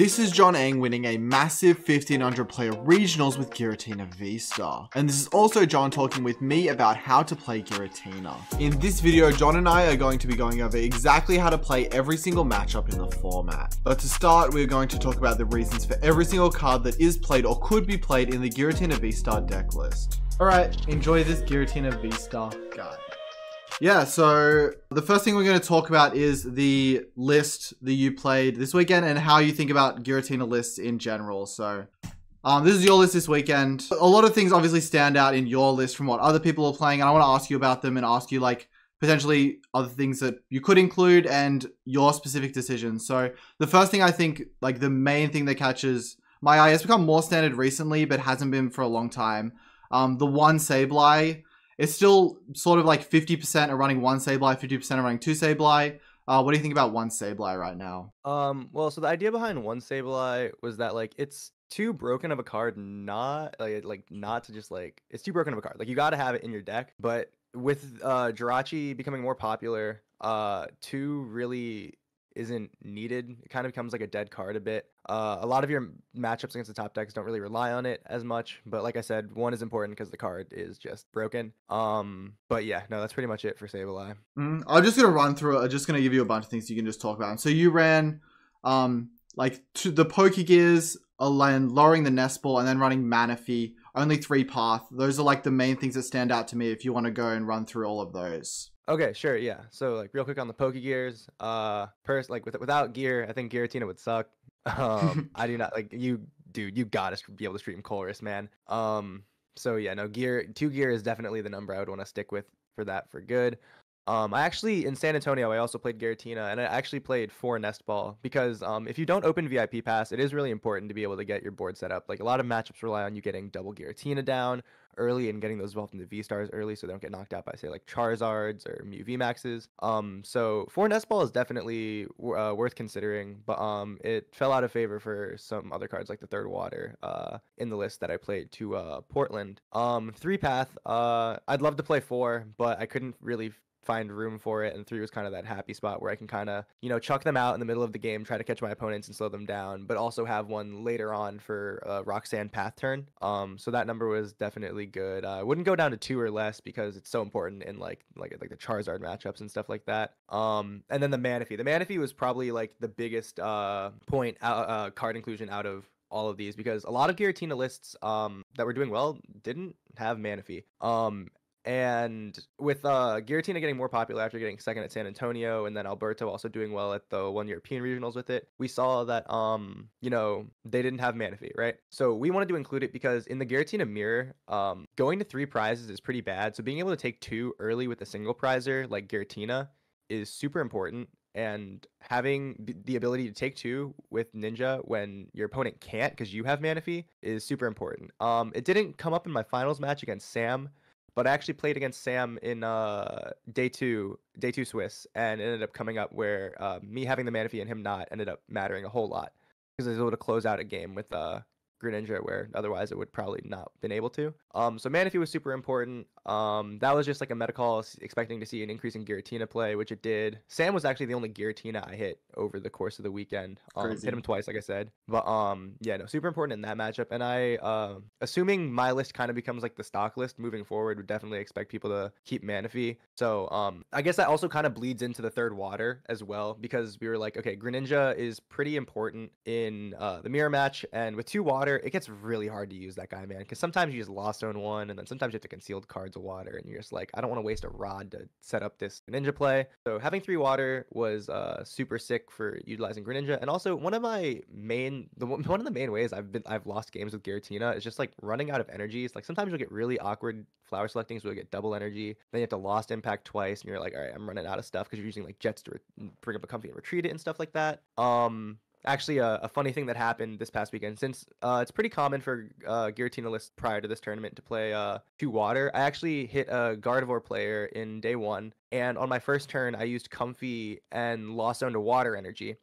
This is Jon Eng winning a massive 1500 player regionals with Giratina VSTAR. And this is also Jon talking with me about how to play Giratina. In this video, Jon and I are going to be going over exactly how to play every single matchup in the format. But to start, we're going to talk about the reasons for every single card that is played or could be played in the Giratina VSTAR deck list. Alright, enjoy this Giratina VSTAR guide. Yeah, so the first thing we're going to talk about is the list that you played this weekend and how you think about Giratina lists in general. So this is your list this weekend. A lot of things obviously stand out in your list from what other people are playing, and I want to ask you about them and ask you like potentially other things that you could include and your specific decisions. So the first thing I think, like the main thing that catches my eye, has become more standard recently, but hasn't been for a long time. The one Sableye. It's still sort of like 50% are running one Sableye, 50% are running two Sableye. What do you think about one Sableye right now? Well, so the idea behind one Sableye was that like it's too broken of a card, not not to just like it's too broken of a card. Like you got to have it in your deck, but with Jirachi becoming more popular, two really isn't needed. It kind of becomes like a dead card a bit. A lot of your matchups against the top decks don't really rely on it as much, but like I said, one is important because the card is just broken. But yeah, no, that's pretty much it for Sableye. I'm just gonna run through it. I'm just gonna give you a bunch of things you can just talk about. So you ran like to the Pokegears, lowering the Nest Ball, and then running Manaphy. Only 3 path. Those are like the main things that stand out to me if you want to go and run through all of those. Okay, sure, yeah. So like real quick on the Pokegears, without gear, I think Giratina would suck. I do not like you, dude. You gotta be able to stream Chorus, man. So yeah, no gear. 2 gear is definitely the number I would want to stick with for that for good. I actually in San Antonio I also played Giratina, and I actually played 4 Nest Ball because if you don't open VIP Pass, it is really important to be able to get your board set up. Like a lot of matchups rely on you getting double Giratina down early and getting those evolved into V-Stars early so they don't get knocked out by say like Charizards or Mew VMAXs. So 4 Nest Ball is definitely worth considering, but it fell out of favor for some other cards like the Third Water in the list that I played to Portland. 3 Path, I'd love to play 4, but I couldn't really find room for it, and 3 was kind of that happy spot where I can kind of, you know, chuck them out in the middle of the game, try to catch my opponents and slow them down, but also have one later on for Roxanne Path turn. So that number was definitely good. I wouldn't go down to 2 or less because it's so important in like the Charizard matchups and stuff like that. And then the Manaphy was probably like the biggest point card inclusion out of all of these, because a lot of Giratina lists that were doing well didn't have Manaphy. And with Giratina getting more popular after getting second at San Antonio, and then Alberto also doing well at the one European regionals with it, we saw that you know, they didn't have Manaphy, right? So we wanted to include it because in the Giratina mirror, going to 3 prizes is pretty bad. So being able to take 2 early with a single prizer like Giratina is super important. And having the ability to take 2 with Ninja when your opponent can't because you have Manaphy is super important. It didn't come up in my finals match against Sam, but I actually played against Sam in day two Swiss, and it ended up coming up where me having the Manaphy and him not ended up mattering a whole lot because I was able to close out a game with Greninja where otherwise it would probably not been able to. So Manaphy was super important. That was just like a meta call, expecting to see an increase in Giratina play, which it did. Sam was actually the only Giratina I hit over the course of the weekend. Hit him twice, like I said. But yeah, no, super important in that matchup. And I, assuming my list kind of becomes like the stock list moving forward, would definitely expect people to keep Manaphy. So I guess that also kind of bleeds into the Third Water as well, because we were like, okay, Greninja is pretty important in the mirror match, and with 2 water, it gets really hard to use that guy, man, because sometimes you just lost zone 1, and then sometimes you have to concealed cards of water, and you're just like, I don't want to waste a rod to set up this Greninja play. So having 3 water was super sick for utilizing Greninja. And also one of the main ways I've lost games with Giratina is just like running out of energies. Like sometimes you'll get really awkward flower selecting, so you'll get double energy, then you have to lost impact twice, and you're like, all right, I'm running out of stuff because you're using like jets to bring up a comfy and retreat it and stuff like that. Actually, a funny thing that happened this past weekend, since it's pretty common for Giratina lists prior to this tournament to play 2 water, I actually hit a Gardevoir player in day 1, and on my first turn, I used Comfy and lost zone to water energy.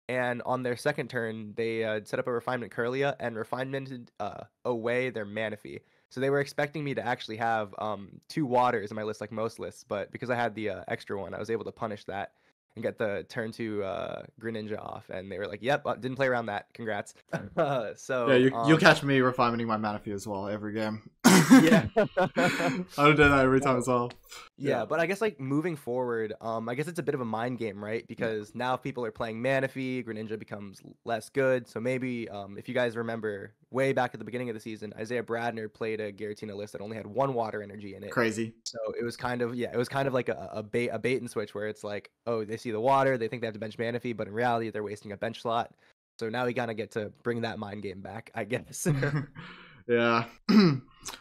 And on their second turn, they set up a Refinement Curlia and refinemented away their Manaphy. So they were expecting me to actually have 2 waters in my list like most lists, but because I had the extra one, I was able to punish that. and get the turn 2 Greninja off, and they were like, "Yep, didn't play around that. Congrats." Yeah, you'll catch me refining my Manaphy as well every game. Yeah. I'll do that every time as well. Yeah, but I guess like moving forward, I guess it's a bit of a mind game, right? Because now if people are playing Manaphy, Greninja becomes less good. So maybe if you guys remember way back at the beginning of the season, Isaiah Bradner played a Giratina list that only had 1 water energy in it. Crazy. So it was kind of like a bait and switch where it's like, oh, they see the water, they think they have to bench Manaphy, but in reality they're wasting a bench slot. So now we gotta get to bring that mind game back, I guess. Yeah.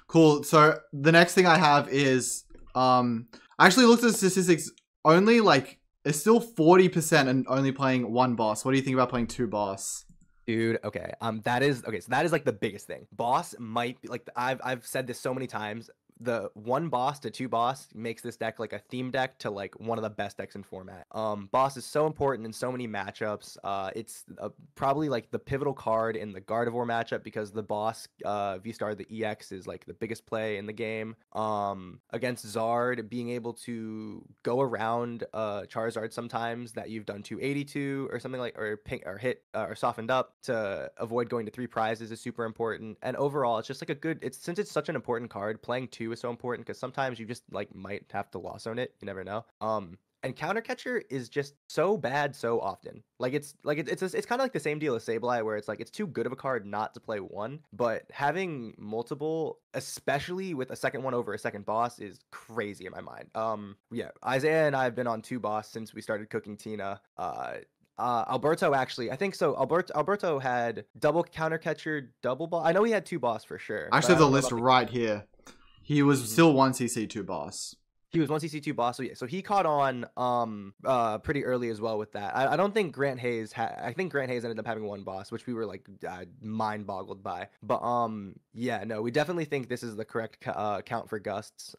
Cool. So the next thing I have is I actually looked at the statistics. Only like it's still 40% and only playing 1 boss. What do you think about playing 2 boss? Dude, okay. That is like the biggest thing. Boss might be like I've said this so many times. The 1 boss to 2 boss makes this deck like a theme deck to like one of the best decks in format. Boss is so important in so many matchups. It's probably like the pivotal card in the Gardevoir matchup because the boss VSTAR, the EX, is like the biggest play in the game. Against Zard, being able to go around Charizard sometimes that you've done 282 or something like, or ping or hit or softened up to avoid going to 3 prizes is super important. And overall, it's just like a good. Since it's such an important card, playing 2 is so important because sometimes you just like might have to loss zone it. You never know. And counter catcher is just so bad so often. Like it's kind of like the same deal as Sableye, where it's like it's too good of a card not to play 1, but having multiple, especially with a second one over a second boss, is crazy in my mind. Yeah, Isaiah and I have been on 2 boss since we started cooking Tina. Alberto actually, I think so. Alberto had double counter catcher, double boss. I know he had 2 boss for sure. I actually have the list right here. He was still 1 CC 2 boss. He was 1 CC 2 boss, so yeah. So he caught on pretty early as well with that. I don't think Grant Hayes I think Grant Hayes ended up having 1 boss, which we were like mind boggled by. But yeah, no, we definitely think this is the correct count for Gusts.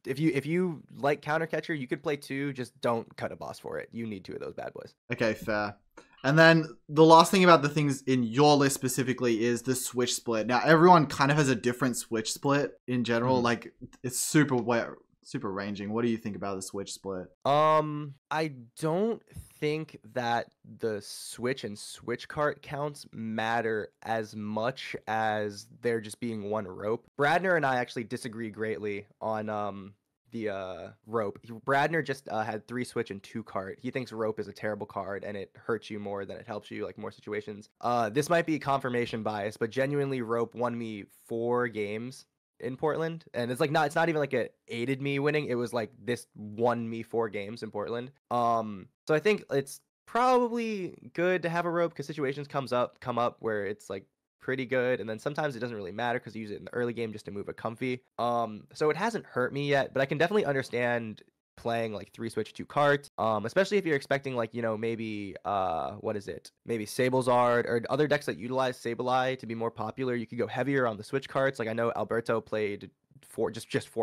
If you like counter catcher, you could play 2. Just don't cut a boss for it. You need 2 of those bad boys. Okay, fair. And then the last thing about the things in your list specifically is the switch split. Now, everyone kind of has a different switch split in general. Like, it's super ranging. What do you think about the switch split? I don't think that the switch and switch cart counts matter as much as there just being 1 rope. Bradner and I actually disagree greatly on the rope. Bradner just had 3 switch and 2 cart. He thinks rope is a terrible card and it hurts you more than it helps you, like more situations. This might be confirmation bias, but genuinely rope won me 4 games in Portland, and it's not even like it aided me winning. It was like this won me 4 games in Portland. So I think it's probably good to have a rope because situations come up where it's like pretty good, and then sometimes it doesn't really matter because you use it in the early game just to move a comfy. So it hasn't hurt me yet, but I can definitely understand playing like 3 switch 2 carts, especially if you're expecting like, you know, maybe maybe Sablezard or other decks that utilize Sableye to be more popular. You could go heavier on the switch carts. Like I know Alberto played 4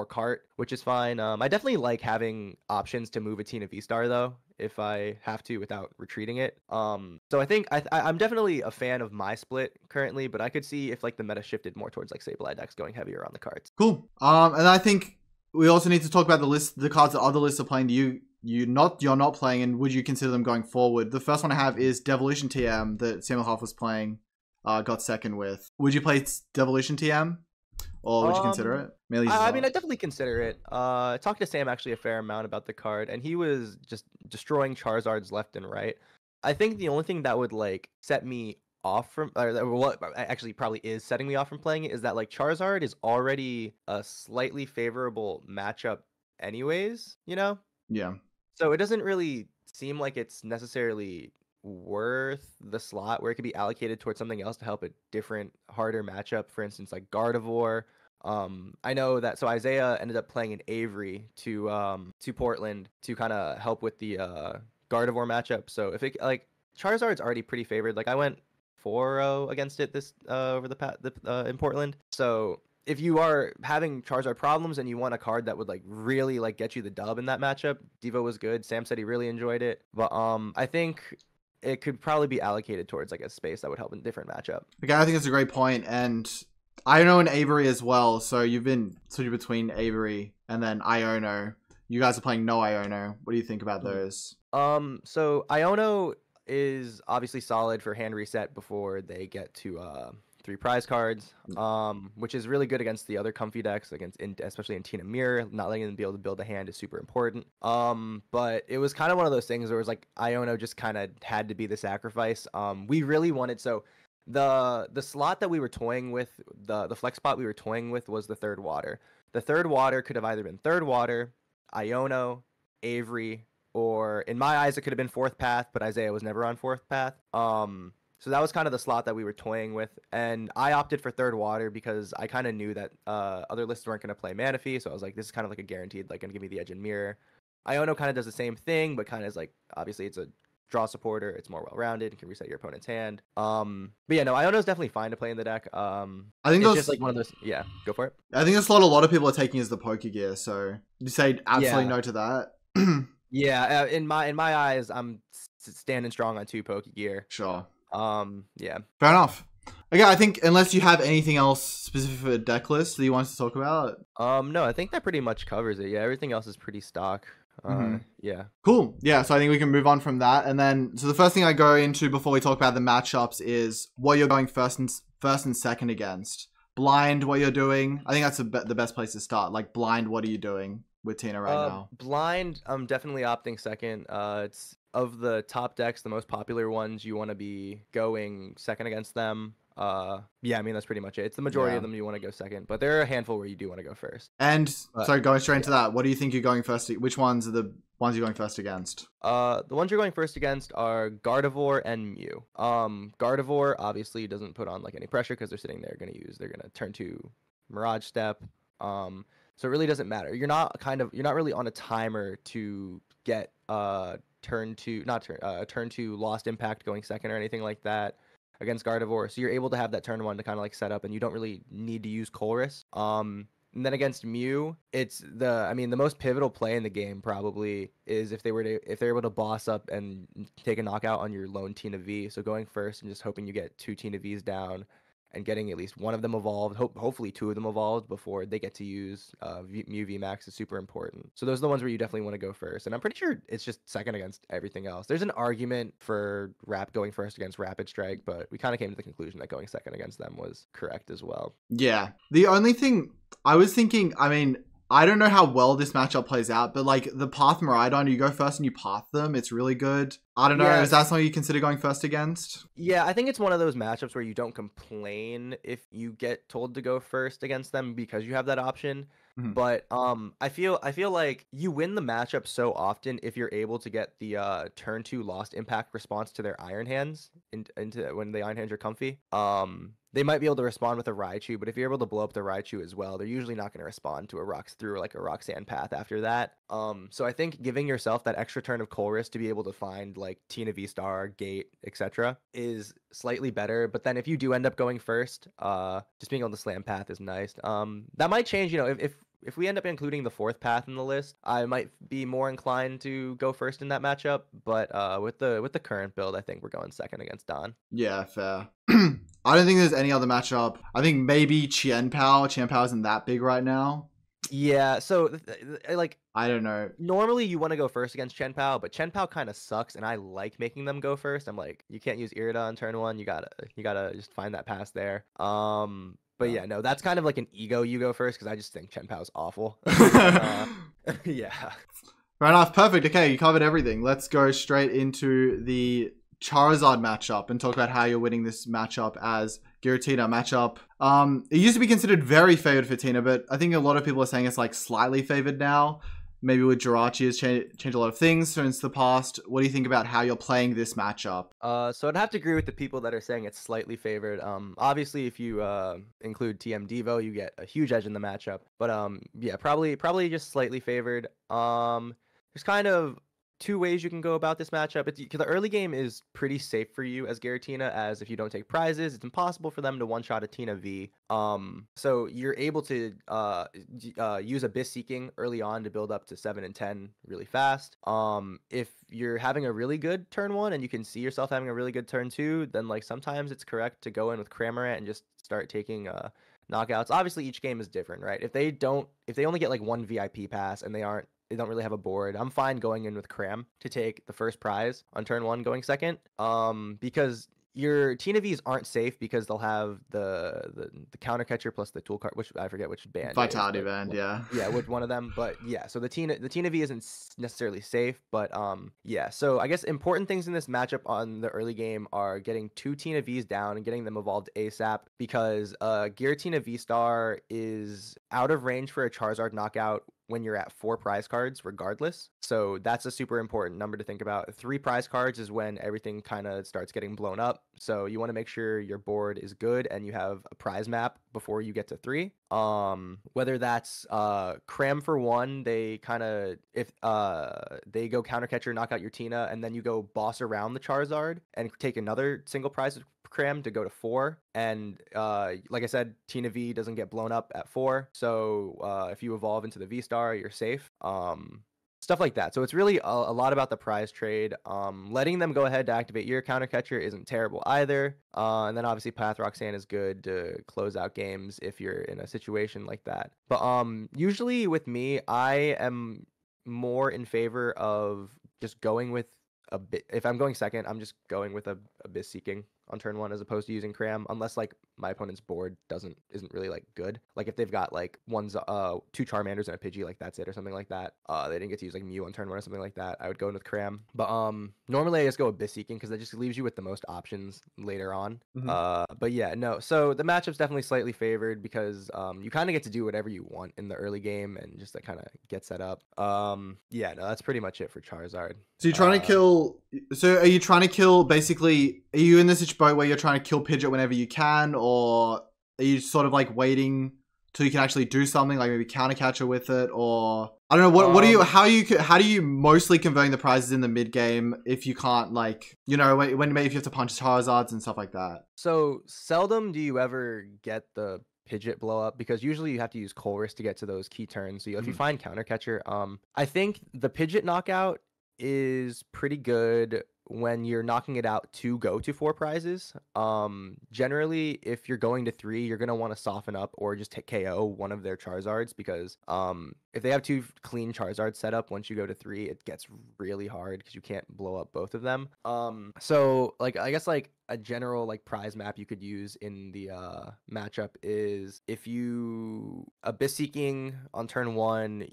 cart, which is fine. I definitely like having options to move a Tina VSTAR though, if I have to without retreating it. So I think I'm definitely a fan of my split currently, but I could see if like the meta shifted more towards like Sableye decks going heavier on the carts. Cool. And I think we also need to talk about the cards that other lists are playing. You're not playing, and would you consider them going forward? The first one I have is Devolution TM that Samuel Huff was playing, got second with. Would you play Devolution TM, or would you consider it? I mean, I definitely consider it. I talked to Sam actually a fair amount about the card, and he was just destroying Charizards left and right. I think the only thing that would like set me off from, or what actually probably is setting me off from playing it, is that like Charizard is already a slightly favorable matchup anyways, you know? Yeah. So it doesn't really seem like it's necessarily worth the slot where it could be allocated towards something else to help a different, harder matchup. For instance, like Gardevoir. I know that, so Isaiah ended up playing an Avery to Portland to kind of help with the Gardevoir matchup. So if it like Charizard's already pretty favored. Like I went 4-0 against it this in Portland. So if you are having Charizard problems and you want a card that would like really like get you the dub in that matchup, Devo was good. Sam said he really enjoyed it, but I think it could probably be allocated towards like a space that would help in a different matchup. Okay, I think that's a great point, and I know an Avery as well. So you've been switching between Avery and then Iono. You guys are playing no Iono. What do you think about those? So Iono is obviously solid for hand reset before they get to 3 prize cards, which is really good against the other comfy decks, especially in Tina Mirror. Not letting them be able to build a hand is super important. But it was kind of one of those things where it was like Iono just kind of had to be the sacrifice. We really wanted the slot that we were toying with, the flex spot we were toying with was the third water. The third water could have either been third water, Iono, Avery, or in my eyes it could have been fourth path, but Isaiah was never on fourth path. So that was kind of the slot that we were toying with, and I opted for third water because I kind of knew that other lists weren't going to play Manaphy, so I was like, this is kind of like a guaranteed, like, going to give me the edge in Mirror. Iono kind of does the same thing, but kind of is like, obviously it's a draw supporter, it's more well-rounded, can reset your opponent's hand. But yeah, no, Iono's definitely fine to play in the deck. I think it's just like one of those, yeah, go for it. I think that's a lot of people are taking as the Pokegear, so you say absolutely no to that? Yeah, in my eyes, I'm standing strong on 2 Pokegear. Sure. Yeah. Fair enough. Okay, I think unless you have anything else specific for the deck list that you want us to talk about. No, I think that pretty much covers it. Yeah, everything else is pretty stock. Yeah. Cool. Yeah, so I think we can move on from that. And then, so the first thing I go into before we talk about the matchups is what you're going first and second against. Blind, what you're doing. I think that's the best place to start. Like, blind, what are you doing with Tina right now? Blind, I'm definitely opting second. It's of the top decks, the most popular ones, you want to be going second against them. Yeah, I mean, that's pretty much it. It's the majority of them you want to go second, but there are a handful where you do want to go first. And so going straight into that, what do you think you're going first? Which ones are the ones you're going first against? The ones you're going first against are Gardevoir and Mew. Gardevoir obviously doesn't put on like any pressure because they're sitting there they're gonna turn to Mirage Step. So it really doesn't matter. You're not really on a timer to get turn to Lost Impact going second or anything like that against Gardevoir. So you're able to have that turn 1 to kind of like set up, and you don't really need to use Colress. And then against Mew, it's the most pivotal play in the game probably is if they're able to boss up and take a knockout on your lone Tina V. So going first and just hoping you get 2 Tina Vs down and getting at least one of them evolved, hopefully 2 of them evolved before they get to use Mew VMAX is super important. So those are the ones where you definitely want to go first. And I'm pretty sure it's just second against everything else. There's an argument for going first against Rapid Strike, but we kind of came to the conclusion that going second against them was correct as well. Yeah. The only thing I was thinking, I mean, I don't know how well this matchup plays out, but like the Path Miraidon, you go first and you path them. It's really good. I don't know. Is that something you consider going first against? Yeah, I think it's one of those matchups where you don't complain if you get told to go first against them because you have that option. But I feel like you win the matchup so often if you're able to get the turn 2 Lost Impact response to their Iron Hands into when the Iron Hands are comfy. They might be able to respond with a Raichu, but if you're able to blow up the Raichu as well, they're usually not going to respond to a Roxanne path after that. So I think giving yourself that extra turn of Colress to be able to find like Tina VSTAR, Gate, etc. is slightly better. But then if you do end up going first, just being able to slam path is nice. That might change, if we end up including the 4th path in the list, I might be more inclined to go first in that matchup. But with the current build, I think we're going second against Don. Yeah, fair. I don't think there's any other matchup. I think maybe Chien Pao. Chien Pao isn't that big right now. Yeah, so like I don't know. Normally you want to go first against Chien Pao, but Chien Pao kind of sucks, and I like making them go first. I'm like, you can't use Irida on turn 1. You gotta just find that pass there. But yeah, no, that's kind of like an ego. You go first because I just think Chien Pao's awful. Yeah. Right off, perfect. Okay, you covered everything. Let's go straight into the Charizard matchup and talk about how you're winning this matchup as Giratina matchup. It used to be considered very favored for Tina, but I think a lot of people are saying it's like slightly favored now. Maybe with Jirachi has changed a lot of things since the past. What do you think about how you're playing this matchup? So I'd have to agree with the people that are saying it's slightly favored. Obviously, if you include TM Devo, you get a huge edge in the matchup. But yeah, probably just slightly favored. There's kind of 2 ways you can go about this matchup. The early game is pretty safe for you as Giratina, as if you don't take prizes, it's impossible for them to one-shot a Tina V. So you're able to use Abyss Seeking early on to build up to 7 and 10 really fast. If you're having a really good turn 1 and you can see yourself having a really good turn 2, then like sometimes it's correct to go in with Cramorant and just start taking knockouts. Obviously each game is different, right? If they only get like 1 VIP pass and they aren't they don't really have a board, I'm fine going in with Cram to take the first prize on turn 1 going second. Because your Tina Vs aren't safe because they'll have the counter catcher plus the tool card, which I forget which band. Vitality band, yeah. Yeah, which one of them? But yeah, so the Tina V isn't necessarily safe, but yeah. So I guess important things in this matchup on the early game are getting 2 Tina Vs down and getting them evolved ASAP, because Giratina VSTAR is out of range for a Charizard knockout when you're at 4 prize cards regardless. So that's a super important number to think about. 3 prize cards is when everything kind of starts getting blown up. So you want to make sure your board is good and you have a prize map before you get to 3. Whether that's Cram for 1, they kind of, if they go counter catcher, knock out your Tina, and then you go boss around the Charizard and take another single prize with Cram to go to 4. And like I said, Tina V doesn't get blown up at 4. So if you evolve into the V-Star, you're safe. Stuff like that. So it's really a lot about the prize trade. Letting them go ahead to activate your counter catcher isn't terrible either. And then obviously Path Roxanne is good to close out games if you're in a situation like that. But usually with me, I am more in favor of just going with a bit. If I'm going second, I'm just going with a Abyss Seeking on turn 1 as opposed to using Cram, unless like my opponent's board isn't really like good. Like if they've got like 2 Charmanders and a Pidgey, like that's it or something like that. They didn't get to use like Mew on turn 1 or something like that, I would go in with Cram. But normally I just go Abyss Seeking because that just leaves you with the most options later on. But yeah, no. So the matchup's definitely slightly favored because you kind of get to do whatever you want in the early game and just like kind of get set up. Yeah, no, that's pretty much it for Charizard. So you're trying to kill. So are you trying to kill? Basically, are you in this boat where you're trying to kill Pidgeot whenever you can, or are you sort of like waiting till you can actually do something, like maybe counter catcher with it, or I don't know. What are you? How do you mostly converting the prizes in the mid game if you can't, like, you know, when maybe if you have to punch Charizards and stuff like that? So seldom do you ever get the Pidgeot blow up, because usually you have to use Colress to get to those key turns. So if you find counter catcher, I think the Pidgeot knockout is pretty good when you're knocking it out to go to 4 prizes. Generally, if you're going to 3, you're going to want to soften up or just take KO one of their Charizards, because if they have 2 clean Charizards set up, once you go to 3, it gets really hard because you can't blow up both of them. So like, I guess like a general like prize map you could use in the matchup is if you Abyss Seeking on turn 1,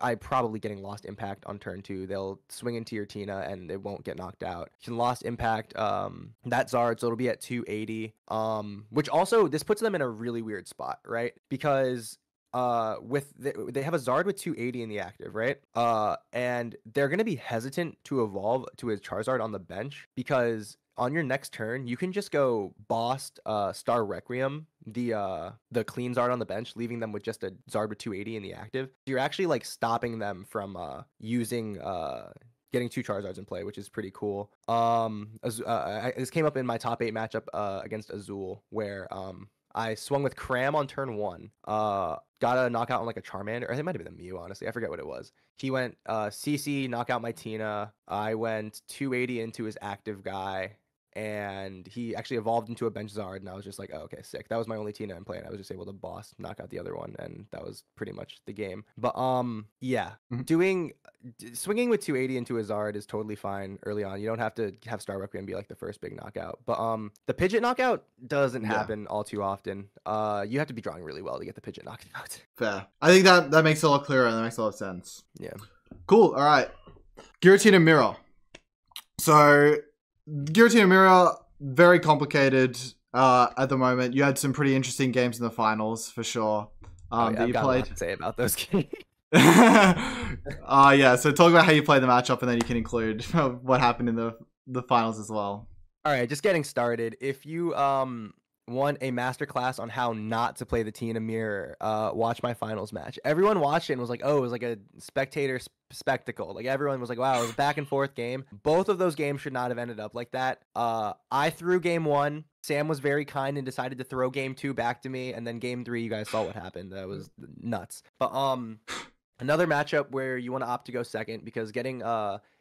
I probably getting Lost Impact on turn 2. They'll swing into your Tina and it won't get knocked out. You can Lost Impact that Zard, so it'll be at 280. Which also, this puts them in a really weird spot, right? Because they have a Zard with 280 in the active, right? And they're gonna be hesitant to evolve to his Charizard on the bench, because on your next turn, you can just go boss Star Requiem, the clean Zard on the bench, leaving them with just a Zard with 280 in the active. You're actually like stopping them from using getting 2 Charizards in play, which is pretty cool. This came up in my top 8 matchup against Azul, where I swung with Cram on turn 1. Got a knockout on like a Charmander. Or it might have been the Mew, honestly. I forget what it was. He went CC, knock out my Tina. I went 280 into his active guy, and he actually evolved into a bench Zard, and I was just like, oh, okay, sick. That was my only Tina in play, and I was just able to boss, knock out the other one, and that was pretty much the game. But yeah, swinging with 280 into a Zard is totally fine early on. You don't have to have Star Requiem be like the first big knockout. But the Pidgeot knockout doesn't happen all too often. You have to be drawing really well to get the Pidgeot knocked out. Fair. I think that makes it a lot clearer and that makes a lot of sense. Yeah. Cool. All right. Giratina Mirror. So Giratina Mirror, very complicated at the moment. You had some pretty interesting games in the finals for sure. That you got played. A lot to say about those games. Yeah. So talk about how you played the matchup, and then you can include what happened in the finals as well. All right, just getting started. If you want a masterclass on how not to play the Tina Mirror, watch my finals match. Everyone watched it and was like, oh, it was like a spectator spectacle. Like, everyone was like, wow, it was a back and forth game. Both of those games should not have ended up like that. I threw game 1. Sam was very kind and decided to throw game 2 back to me, and then game 3, you guys saw what happened. That was nuts. But another matchup where you want to opt to go second, because getting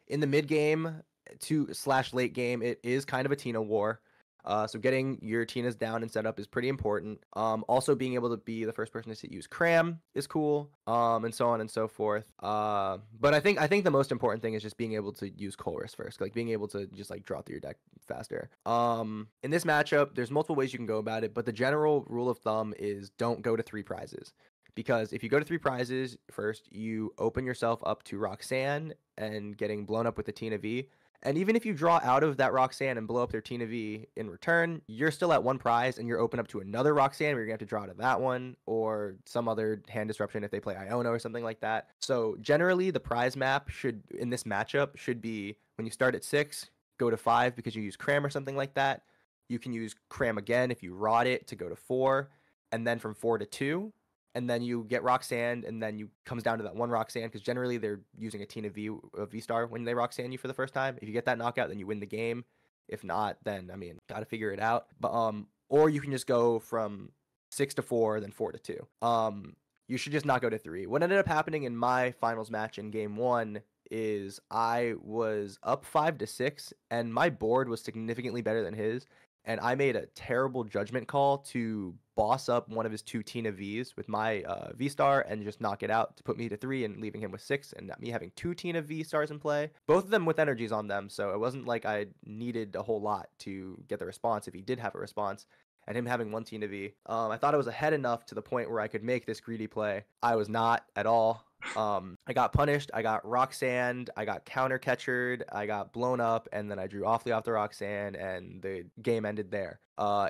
in the mid game to / late game, it is kind of a Tina war. So getting your Tina's down and set up is pretty important. Also being able to be the first person to use Cram is cool. And so on and so forth. But I think the most important thing is just being able to use Colress first, like being able to just like draw through your deck faster. In this matchup, there's multiple ways you can go about it, but the general rule of thumb is don't go to 3 prizes. Because if you go to 3 prizes first, you open yourself up to Roxanne and getting blown up with the Tina V. And even if you draw out of that Roxanne and blow up their Tina V in return, you're still at 1 prize and you're open up to another Roxanne where you're going to have to draw out of that one or some other hand disruption if they play Iono or something like that. So generally, the prize map should, in this matchup, should be when you start at 6, go to 5 because you use Cram or something like that. You can use Cram again if you rot it to go to 4, and then from 4 to 2. And then you get Roxanne, and then you comes down to that 1 Roxanne, because generally they're using a Tina V-Star when they Roxanne you for the first time. If you get that knockout, then you win the game. If not, then, I mean, gotta figure it out. But or you can just go from 6 to 4, then 4 to 2. You should just not go to 3. What ended up happening in my finals match in game 1 is I was up 5 to 6, and my board was significantly better than his. And I made a terrible judgment call to boss up one of his 2 Tina Vs with my V-Star and just knock it out to put me to 3 and leaving him with 6, and me having 2 Tina V-Stars in play. Both of them with energies on them, so it wasn't like I needed a whole lot to get the response if he did have a response. And him having 1 Tina V. I thought I was ahead enough to the point where I could make this greedy play. I was not at all. I got punished, I got Roxanne, I got counter catchered, I got blown up, and then I drew awfully off the Roxanne, and the game ended there.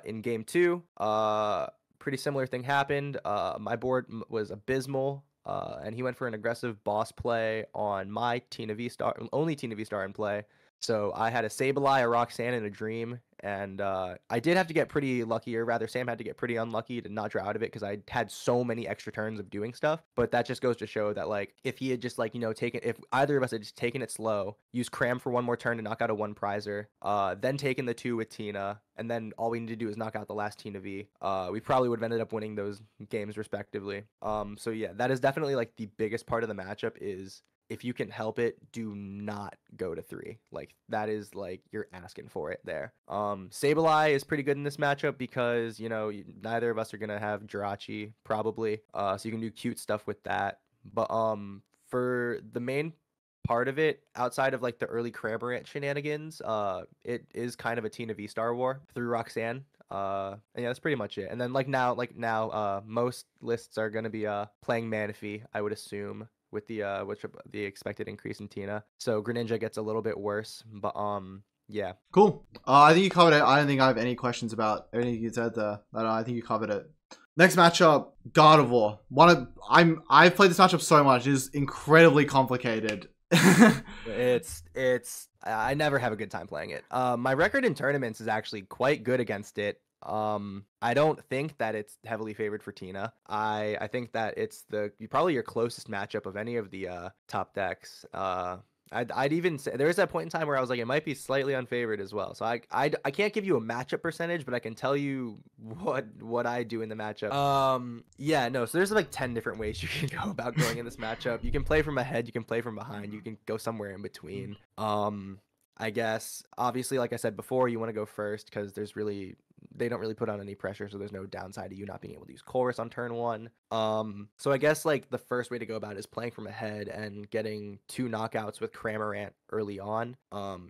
In game 2, pretty similar thing happened. My board was abysmal, and he went for an aggressive boss play on my Tina V-Star, only Tina V-Star in play. So I had a Sableye, a Roxanne, and a Dream, and I did have to get pretty lucky, or rather Sam had to get pretty unlucky to not draw out of it because I had so many extra turns of doing stuff. But that just goes to show that, like, if he had just, like, you know, if either of us had just taken it slow, used Cram for 1 more turn to knock out a 1 prizer, then taken the 2 with Tina, and then all we need to do is knock out the last Tina V, we probably would have ended up winning those games respectively. So yeah, that is definitely, like, the biggest part of the matchup is, if you can help it, do not go to 3. Like, that is, like, you're asking for it there. Sableye is pretty good in this matchup because, you know, neither of us are going to have Jirachi, probably. So you can do cute stuff with that. But for the main part of it, outside of, like, the early Cramorant shenanigans, it is kind of a Tina V-Star war through Roxanne. And yeah, that's pretty much it. And then, now, most lists are going to be playing Manaphy, I would assume, with the expected increase in Tina. So Greninja gets a little bit worse, but yeah. Cool. I think you covered it. I don't think I have any questions about anything you said there. I think you covered it. Next matchup, Gardevoir. I've played this matchup so much. It is incredibly complicated. I never have a good time playing it. My record in tournaments is actually quite good against it. I don't think that it's heavily favored for Tina. I think that it's probably your closest matchup of any of the top decks. I'd even say there was that point in time where I was like, it might be slightly unfavored as well. So I can't give you a matchup percentage, but I can tell you what I do in the matchup. Yeah, no. So there's like 10 different ways you can go about going in this matchup. You can play from ahead, you can play from behind, you can go somewhere in between. I guess obviously, like I said before, you want to go first because they don't really put on any pressure, so there's no downside to you not being able to use Chorus on turn 1. So I guess, like, the first way to go about it is playing from ahead and getting 2 knockouts with Cramorant early on,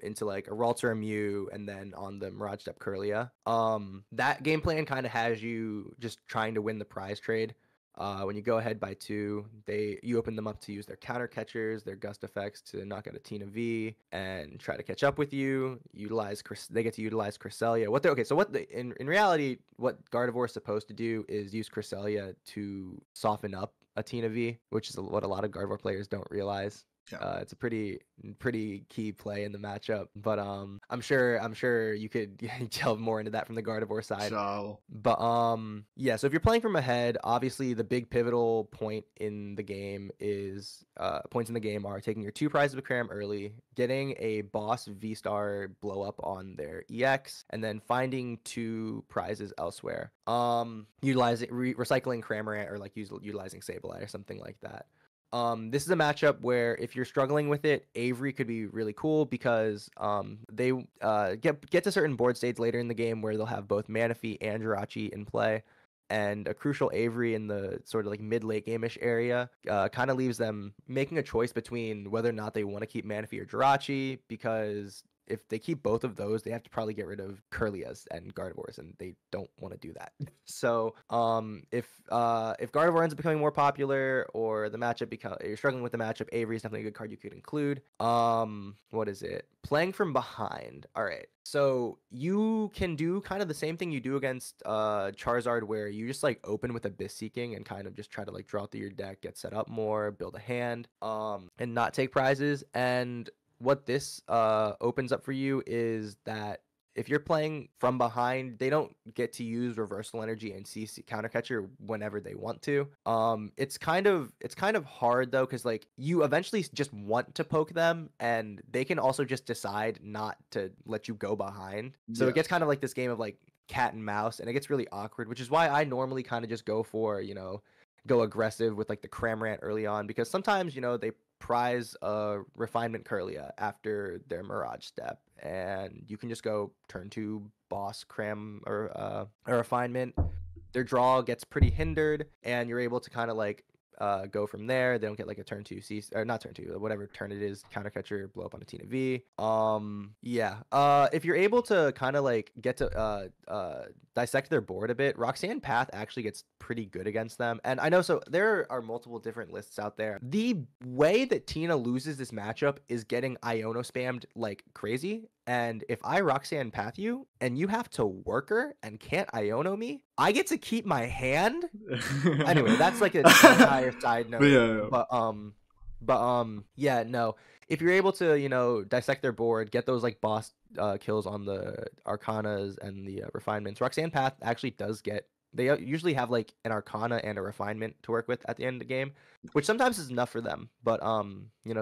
into like a Ralter, a Mew, and then on the Mirage Step Curlia. That game plan kind of has you just trying to win the prize trade. When you go ahead by 2, you open them up to use their counter catchers, their gust effects to knock out a Tina V and try to catch up with you. They get to utilize Cresselia. In reality, what Gardevoir is supposed to do is use Cresselia to soften up a Tina V, which is what a lot of Gardevoir players don't realize. Yeah. It's a pretty key play in the matchup, but I'm sure you could delve more into that from the Gardevoir side. So, but yeah, so if you're playing from ahead, obviously the big pivotal point in the game is points in the game are taking your 2 prizes with Cram early, getting a boss V-Star blow up on their EX, and then finding 2 prizes elsewhere. Recycling Cramorant or like utilizing Sableye or something like that. This is a matchup where if you're struggling with it, Avery could be really cool because they get to certain board states later in the game where they'll have both Manaphy and Jirachi in play. And a crucial Avery in the sort of like mid-late game-ish area kind of leaves them making a choice between whether or not they want to keep Manaphy or Jirachi, because if they keep both of those, they have to probably get rid of Curlias and Gardevoirs, and they don't want to do that. So if Gardevoir ends up becoming more popular, or the matchup you're struggling with the matchup, Avery is definitely a good card you could include. What is it? Playing from behind. All right. So you can do kind of the same thing you do against Charizard, where you just like open with Abyss Seeking and kind of just try to like draw through your deck, get set up more, build a hand, and not take prizes. And what this opens up for you is that if you're playing from behind, they don't get to use Reversal Energy and CC Counter Catcher whenever they want to. It's kind of hard though, because like you eventually just want to poke them, and they can also just decide not to let you go behind. So it gets kind of like this game of like cat and mouse, and it gets really awkward, which is why I normally kind of just go for, go aggressive with like the Cramorant early on, because sometimes, they prize a Refinement Curlia after their Mirage step, and you can just go turn 2 boss Cram or a Refinement. Their draw gets pretty hindered, and you're able to kind of like go from there. They don't get like a turn 2 or not turn 2, whatever turn it is, counter catcher, blow up on a Tina V. If you're able to kind of like get to dissect their board a bit, Roxanne Path actually gets pretty good against them. And I know, so there are multiple different lists out there. The way that Tina loses this matchup is getting Iono spammed like crazy. And if I Roxanne Path you and you have to work her and can't Iono me, I get to keep my hand. Anyway, that's like an entire side note. No. If you're able to, dissect their board, get those like boss kills on the Arcanas and the Refinements, Roxanne Path actually does get. They usually have like an Arcana and a Refinement to work with at the end of the game, which sometimes is enough for them, but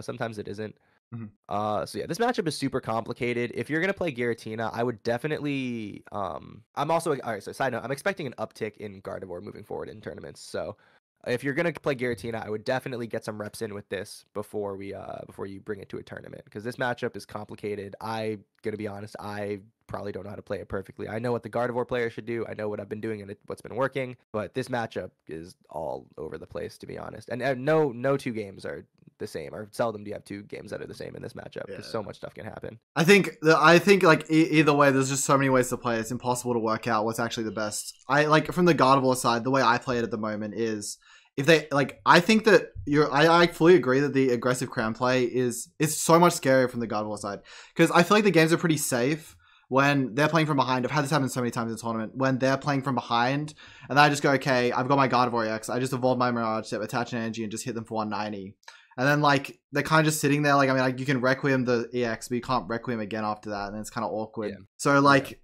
sometimes it isn't. This matchup is super complicated. If you're gonna play Giratina, I would definitely. I'm also all right. So side note, I'm expecting an uptick in Gardevoir moving forward in tournaments. So if you're gonna play Giratina, I would definitely get some reps in with this before you bring it to a tournament, because this matchup is complicated. I gonna be honest, I probably don't know how to play it perfectly. I know what the Gardevoir player should do. I know what I've been doing and what's been working, but this matchup is all over the place, to be honest. And no 2 games are the same, or seldom do you have 2 games that are the same in this matchup, because so much stuff can happen. I think like either way, there's just so many ways to play. It's impossible to work out what's actually the best. I like from the Gardevoir side, the way I play it at the moment is, if they like, I think that I fully agree that the aggressive crown play is so much scarier from the Gardevoir side, because I feel like the games are pretty safe when they're playing from behind. I've had this happen so many times in the tournament, when they're playing from behind and then I just go, okay, I've got my Gardevoir EX, I just evolve my Mirage Step, attach an energy, and just hit them for 190. And then like they're kind of just sitting there, like, I mean, like you can Requiem the EX, but you can't Requiem again after that, and it's kind of awkward. Yeah. So like,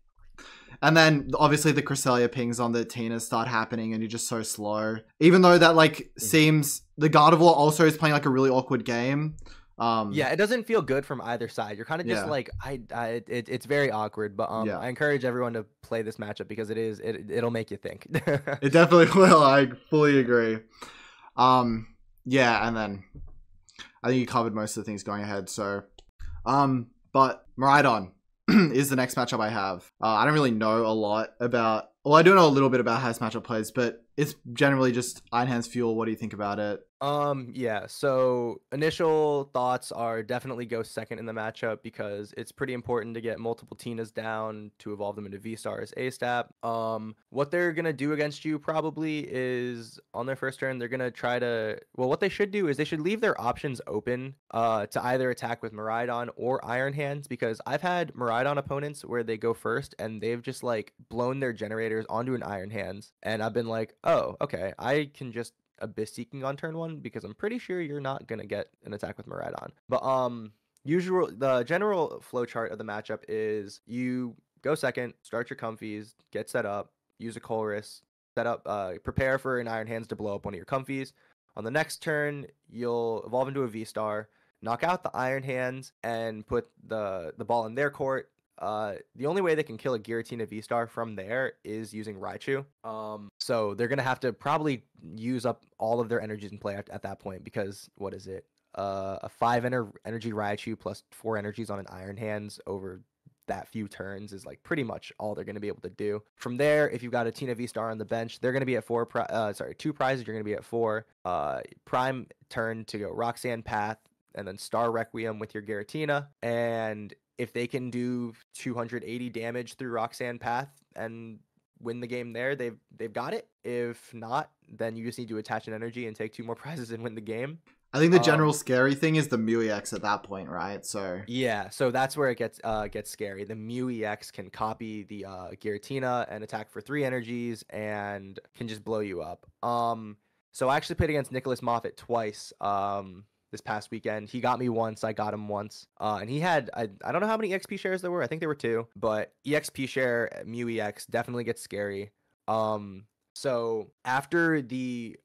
and then obviously the Cresselia pings on the Tinas start happening, and you're just so slow. Even though that like seems, the Gardevoir also is playing like a really awkward game. It doesn't feel good from either side. You're kind of just like, it's very awkward, but I encourage everyone to play this matchup, because it'll make you think. It definitely will. I fully agree. And then I think you covered most of the things going ahead. So, but Miraidon is the next matchup I have. I don't really know a lot about. Well, I do know a little bit about how this matchup plays, but it's generally just Iron Hands Fuel. What do you think about it? So initial thoughts are definitely go second in the matchup, because it's pretty important to get multiple Tinas down to evolve them into V-Stars ASAP. What they're gonna do against you probably is, on their first turn, they're gonna try to, what they should do is they should leave their options open to either attack with Miraidon or Iron Hands, because I've had Miraidon opponents where they go first and they've just like blown their generators onto an Iron Hands, and I've been like, oh, okay, I can just Abyss Seeking on turn 1, because I'm pretty sure you're not gonna get an attack with Miraidon. But the general flow chart of the matchup is you go second, start your comfies, get set up, use a Colress, set up, prepare for an Iron Hands to blow up one of your comfies. On the next turn, you'll evolve into a V-Star, knock out the Iron Hands, and put the ball in their court. the only way they can kill a Giratina V-Star from there is using Raichu. So they're gonna have to probably use up all of their energies in play at that point, because what is it? A 5 energy Raichu plus 4 energies on an Iron Hands over that few turns is like pretty much all they're going to be able to do. From there, if you've got a Tina V-Star on the bench, they're going to be at 2 prizes, you're going to be at 4. Prime turn to go Roxanne Path, and then Star Requiem with your Giratina. And if they can do 280 damage through Roxanne Path and win the game there, they've got it. If not, then you just need to attach an energy and take 2 more prizes and win the game. I think the general scary thing is the Mew EX at that point, right? So yeah, so that's where it gets scary. The Mew EX can copy the Giratina and attack for 3 energies and can just blow you up. So I actually played against Nicholas Moffat twice this past weekend. He got me once, I got him once. And he had, I don't know how many EXP shares there were. I think there were 2, but EXP share Mew EX definitely gets scary. So after the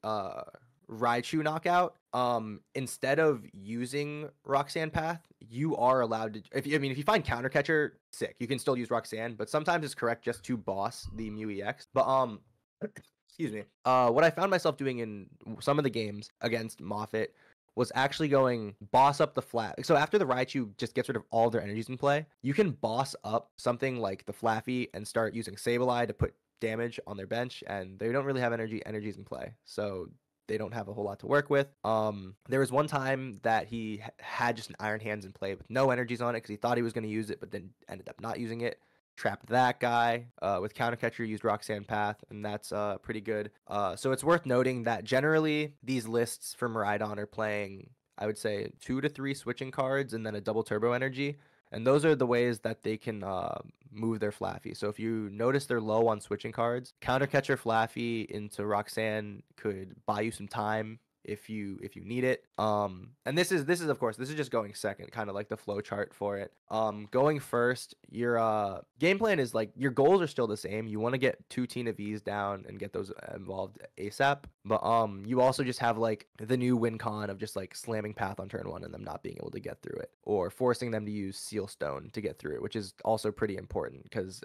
Raichu knockout, instead of using Roxanne Path, you are allowed to, if you find Counter Catcher, sick, you can still use Roxanne, but sometimes it's correct just to boss the Mew EX. But excuse me, what I found myself doing in some of the games against Moffat was actually going boss up the flat. So after the Raichu just gets rid of all their energies in play, you can boss up something like the Flaffy and start using Sableye to put damage on their bench, and they don't really have energies in play, so they don't have a whole lot to work with. There was one time that he had just an Iron Hands in play with no energies on it because he thought he was going to use it, but then ended up not using it. Trapped that guy with Counter Catcher, used Roxanne Path, and that's pretty good. So it's worth noting that generally these lists for Miraidon are playing, I would say, 2 to 3 switching cards and then a double turbo energy. And those are the ways that they can move their Flaffy. So if you notice they're low on switching cards, Counter Catcher Flaffy into Roxanne could buy you some time if you need it. And this is of course, this is just going second, kind of like the flow chart for it. Going first, your game plan is like, your goals are still the same. You want to get 2 Tina V's down and get those involved ASAP. But you also just have like the new win con of just like slamming Path on turn 1 and them not being able to get through it, or forcing them to use Seal Stone to get through it, which is also pretty important because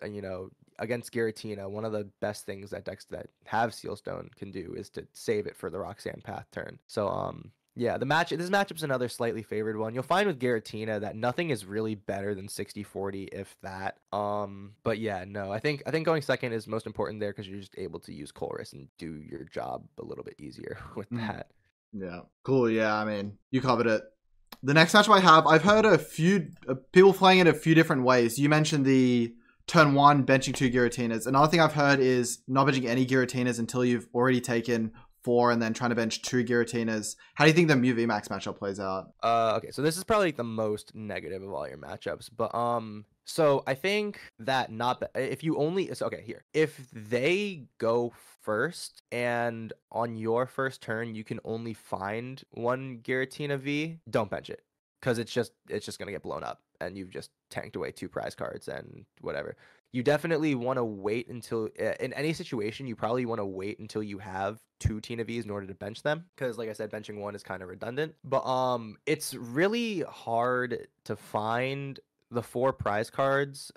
against Giratina, one of the best things that decks that have Seal Stone can do is to save it for the Roxanne Path turn. So yeah, this matchup's another slightly favored one. You'll find with Giratina that nothing is really better than 60-40, if that. But yeah, no, I think going second is most important there because you're just able to use Chorus and do your job a little bit easier with that. Yeah, cool. Yeah, I mean, you covered it. The next matchup I've heard a few people playing it a few different ways. You mentioned the turn 1 benching 2 Giratinas. Another thing I've heard is not benching any Giratinas until you've already taken 4 and then trying to bench 2 Giratinas. How do you think the Mew VMAX matchup plays out? Okay, so this is probably the most negative of all your matchups, but so I think that if they go first and on your first turn you can only find 1 Giratina V, don't bench it, because it's just gonna get blown up and you've just tanked away 2 prize cards and whatever. You definitely want to wait until, in any situation, you probably want to wait until you have 2 Tina V's in order to bench them, because like I said, benching 1 is kind of redundant. But it's really hard to find the 4 prize cards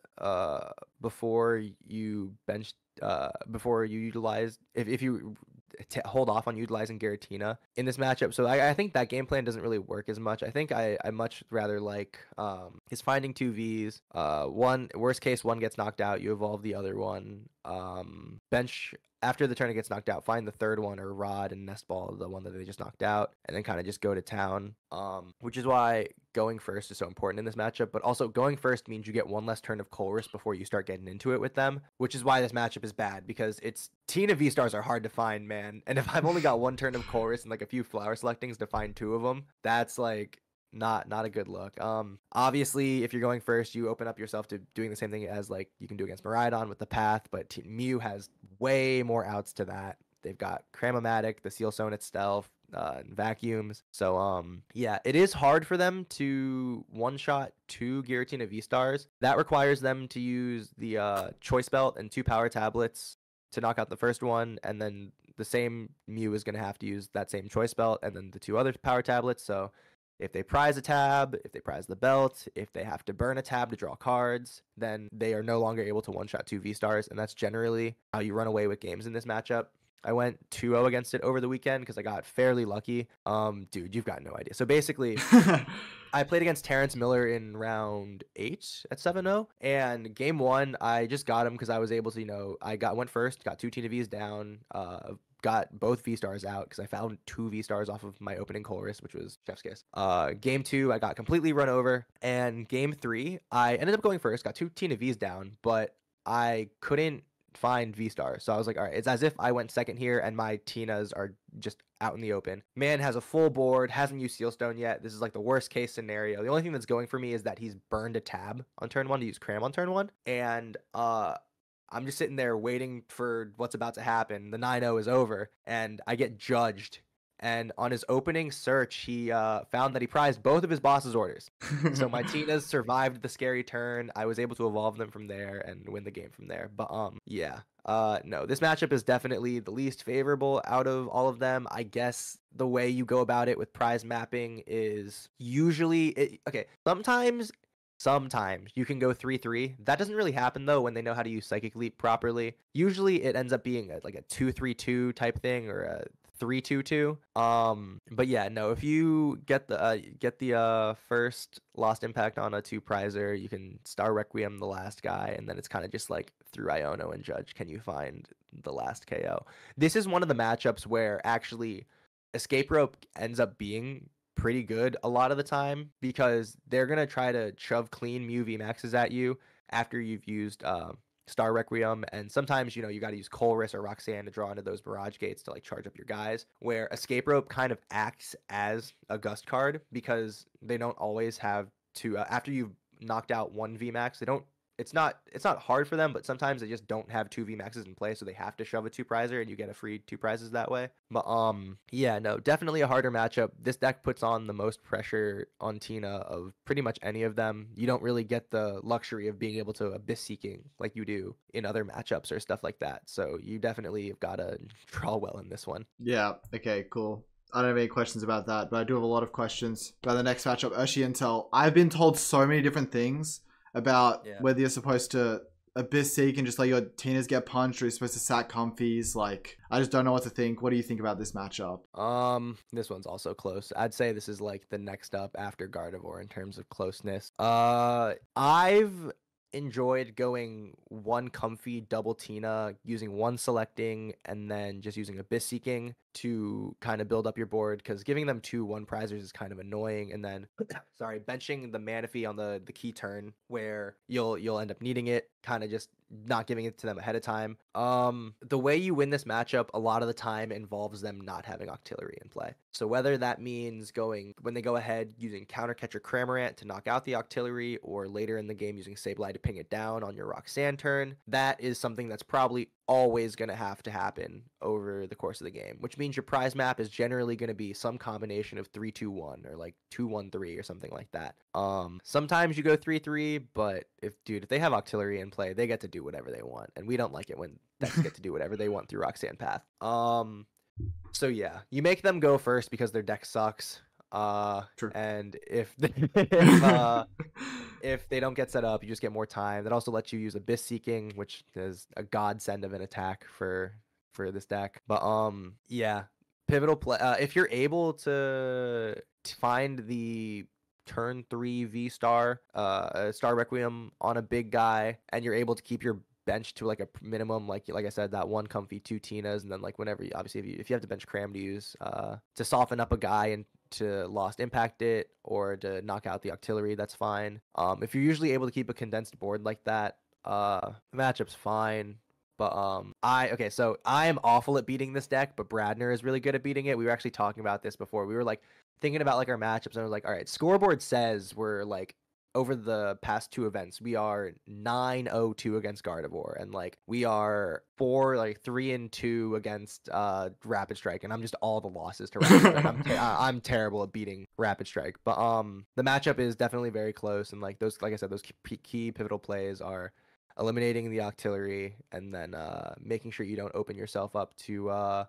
before you bench, before you utilize, if you hold off on utilizing Giratina in this matchup. So I think that game plan doesn't really work as much. I think I much rather like is finding 2 Vs. One, worst case, 1 gets knocked out, you evolve the other one. Bench after the turn it gets knocked out, find the 3rd one, or Rod and Nest Ball, the one that they just knocked out, and then kind of just go to town. Which is why going first is so important in this matchup. But also going first means you get 1 less turn of Chorus before you start getting into it with them, which is why this matchup is bad, because it's Tina V-Stars are hard to find, man. And if I've only got 1 turn of Chorus and like a few flower selectings to find 2 of them, that's like not a good look. Obviously, if you're going first, you open up yourself to doing the same thing as like you can do against Miraidon with the Path, but Mew has way more outs to that. They've got Cramomatic, the Seal Stone itself, and vacuums. So yeah, it is hard for them to one-shot 2 Giratina V-Stars. That requires them to use the Choice Belt and 2 Power Tablets to knock out the first one, and then the same Mew is going to have to use that same Choice Belt and then the 2 other Power Tablets. So if they prize a tab, if they prize the belt, if they have to burn a tab to draw cards, then they are no longer able to one-shot 2 V-Stars, and that's generally how you run away with games in this matchup. I went 2-0 against it over the weekend because I got fairly lucky. Dude, you've got no idea. So basically, I played against Terrence Miller in round 8 at 7-0, and game 1, I just got him because I was able to, went first, got 2 Tina Vs down, got both V-Stars out because I found 2 V-Stars off of my opening Colress, which was Chef's Kiss. Game 2, I got completely run over, and game 3, I ended up going first, got 2 Tina Vs down, but I couldn't find V-Star. So I was like, all right, it's as if I went second here and my Tinas are just out in the open. Man has a full board, hasn't used Sealstone yet. This is like the worst case scenario. The only thing that's going for me is that he's burned a tab on turn 1 to use Cram on turn 1. And I'm just sitting there waiting for what's about to happen. The 9-0 is over and I get judged. And on his opening search, he found that he prized both of his boss's orders. So my Tinas survived the scary turn. I was able to evolve them from there and win the game from there. But yeah, no, this matchup is definitely the least favorable out of all of them. I guess the way you go about it with prize mapping is usually okay. Sometimes you can go 3-3. That doesn't really happen though when they know how to use Psychic Leap properly. Usually it ends up being like a 2-3-2 type thing or a 3-2-2. But yeah, no, if you get the first Lost Impact on a 2 prizer, you can Star Requiem the last guy, and then it's kind of just like through Iono and Judge, can you find the last KO? This is one of the matchups where actually Escape Rope ends up being pretty good a lot of the time because they're gonna try to shove clean Mew VMAXs at you after you've used Star Requiem, and sometimes you got to use Colress or Roxanne to draw into those Mirage Gates to like charge up your guys, where Escape Rope kind of acts as a Gust card because they don't always have to after you've knocked out 1 VMAX, they don't it's not hard for them, but sometimes they just don't have 2 VMAXs in play, so they have to shove a 2 prizer and you get a free 2 prizes that way. But yeah, no, definitely a harder matchup. This deck puts on the most pressure on Tina of pretty much any of them. You don't really get the luxury of being able to Abyss Seeking like you do in other matchups or stuff like that. So you definitely have got to draw well in this one. Yeah, okay, cool. I don't have any questions about that, but I do have a lot of questions about the next matchup, Urshifu Inteleon. I've been told so many different things about whether you're supposed to Abyss Seek and just let your Tinas get punched, or you're supposed to sack Comfies. Like, I just don't know what to think. What do you think about this matchup? This one's also close. I'd say this is like the next up after Gardevoir in terms of closeness. I've enjoyed going 1 Comfy, double Tina, using 1 selecting, and then just using Abyss Seeking to kind of build up your board, because giving them 2 1 prizers is kind of annoying, and then sorry, benching the Manaphy on the key turn where you'll end up needing it, kind of just not giving it to them ahead of time. The way you win this matchup a lot of the time involves them not having Octillery in play. So whether that means going when they go ahead using Counter Catcher Cramorant to knock out the Octillery, or later in the game using Sableye to ping it down on your Roxanne turn, that is something that's probably always going to happen over the course of the game, which means your prize map is generally going to be some combination of 3-2-1 or like 2-1-3 or something like that. Sometimes you go 3-3, but if they have Octillery in play, they get to do whatever they want, and we don't like it when decks get to do whatever they want through Roxanne Path. So yeah, you make them go first because their deck sucks. True. And if they don't get set up, you just get more time. That also lets you use Abyss Seeking, which is a godsend of an attack for this deck. But yeah, pivotal play. If you're able to find the turn 3 V-Star, Star Requiem on a big guy, and you're able to keep your bench to like a minimum, like I said, that 1 Comfy, 2 Tinas, and then like whenever obviously if you have to bench Cram to use to soften up a guy and to Lost Impact it, or to knock out the Octillery, that's fine. If you're usually able to keep a condensed board like that, the matchup's fine. But so I am awful at beating this deck, but Bradner is really good at beating it. We were actually talking about this before. We were like thinking about like our matchups, and I was like, all right, scoreboard says we're like, over the past 2 events, we are 9-0-2 against Gardevoir, and like we are 3-2 against Rapid Strike, and I'm just all the losses to Rapid Strike. I'm terrible at beating Rapid Strike, but the matchup is definitely very close, and like those, like I said, those key pivotal plays are eliminating the Octillery, and then making sure you don't open yourself up to